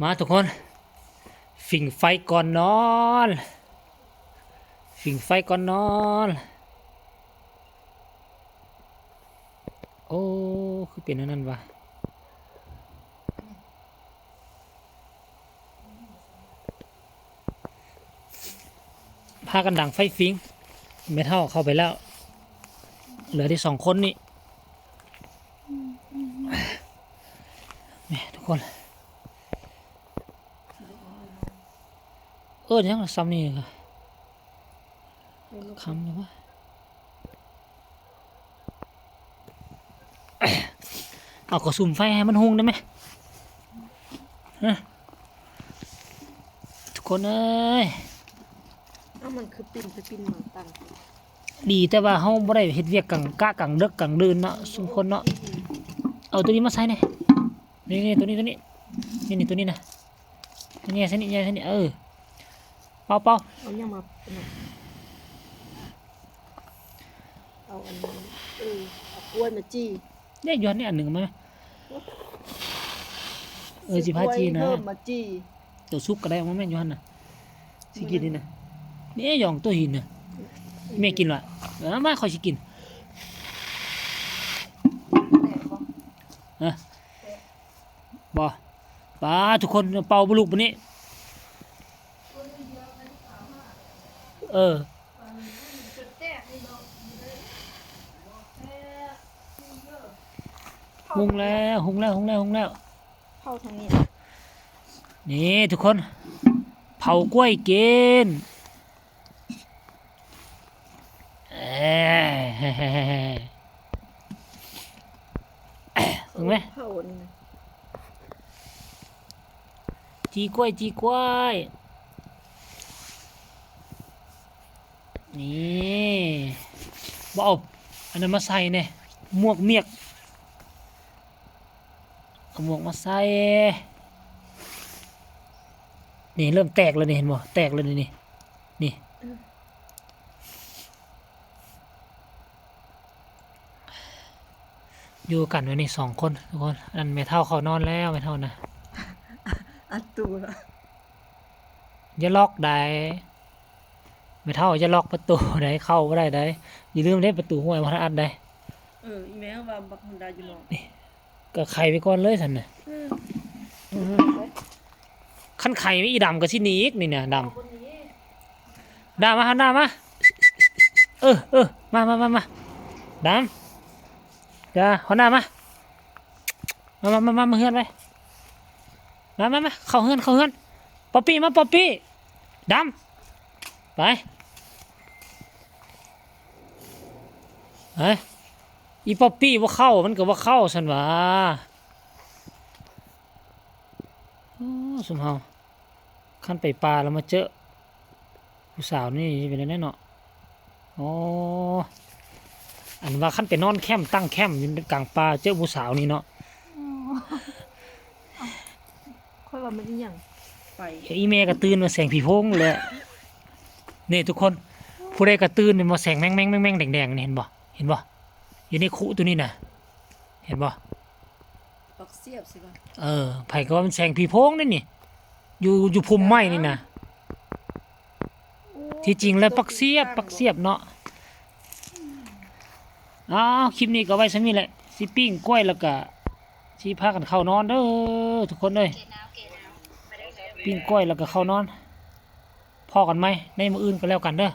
มาทุกคนฝิ่งไฟก่อนนอนฝิ่งไฟก่อนนอนโอ้คือเป็นอันนั้นวะพากันดังไฟฟิงไม่เท่าเข้าไปแล้วเหลือที่สองคนนี่ทุกคนยังซ้ำนี่ค่ะคำเลยวะเอากระสุมไฟให้มันหุงได้ไหมทุกคนเอ้ยมันคือปิ่นไปปิ่นมาตังดีแต่ว่าเฮาบ่ได้เฮ็ดเวียกกลางกะกลางดึกกลางดื่นเนาะสุมคนเนาะเอาตัวนี้มาใส่นี่นี่ตัวนี้นี่ตัวนี้นะนี่ใส่นี่เป่าเอายังมาเอาอันนี้เอากล้วยมาจี้เนี่ยย้อนนี่อันหนึ่งมั้ยสิพาจีนะเพิ่มมาจี้ตัวซุกก็ได้มั้ยแม่ย้อนน่ะสิกินนี่นะนี่หยองตัวหินน่ะแม่กินว่ะมาค่อยสิกินบ่ป้าทุกคนเป่าบุลุกบัดนี้หุงแล้วเข้าทางนี้นี่ทุกคนเผากล้วยกินถึงไหมเผานี่นะจีกล้วยนี่บ่เอาอันนั้นมาใส่เนี่ยหมวกเมียกเอาหมวกมาใส่นี่เริ่มแตกแล้วนี่เห็นบ่แตกแล้วนี่อยู่กันไว้นี่2คนทุกคนอันไม่เท่าเขานอนแล้วไม่เท่านะอัดตูละอย่าล็อกได้ไม่เท่าจะล็อกประตูได้เข้าบ่ได้อย่าลืมเล่นประตูห้วยมาอัดได้อีเมลว่าบักมันได้อยู่เนาะนี่ก็ไข่ไปก่อนเลยซั่นน่ะคันไข่ไม่อีดำก็สิหนีอีกนี่น่ะดำมามาดำจ้าหัวหน้ามาเฮือนไปมาเข้าเฮือนป๊อปปี้ดำไปอีป๊อปปี้ว่าเข้ามันก็ว่าเข้าสันวะสมเฮาขั้นไปปลาแล้วมาเจอผู้สาวนี่เป็นอะไรเนาะอ๋ออันว่าขั้นไปนอนแคมป์ตั้งแคมป์อยู่กลางป่าเจอผู้สาวนี่เนาะค่อยว่ามันยังไปอีเมย์ก็ตื่นมาแสงผีโพงเลยนี่ทุกคนผู้ใดก็ตื่นมาแสงแม่งแดงนี่เห็นบ่อยู่ในคุตัวนี้น่ะเห็นบ่ปักเสียบสิบ่ไผก็ว่ามันแสงผีโพงนี่อยู่พุ่มไม้นี่น่ะที่จริงแล้วปักเสียบเนาะคลิปนี้ก็ไว้ซะนี่แหละสิปิ้งกล้วยแล้วก็สิพากันเข้านอนเด้อทุกคนเอ้ยปิ้งกล้วยแล้วก็เข้านอนพอกันไหมในมื้ออื่นก็แล้วกันเด้อ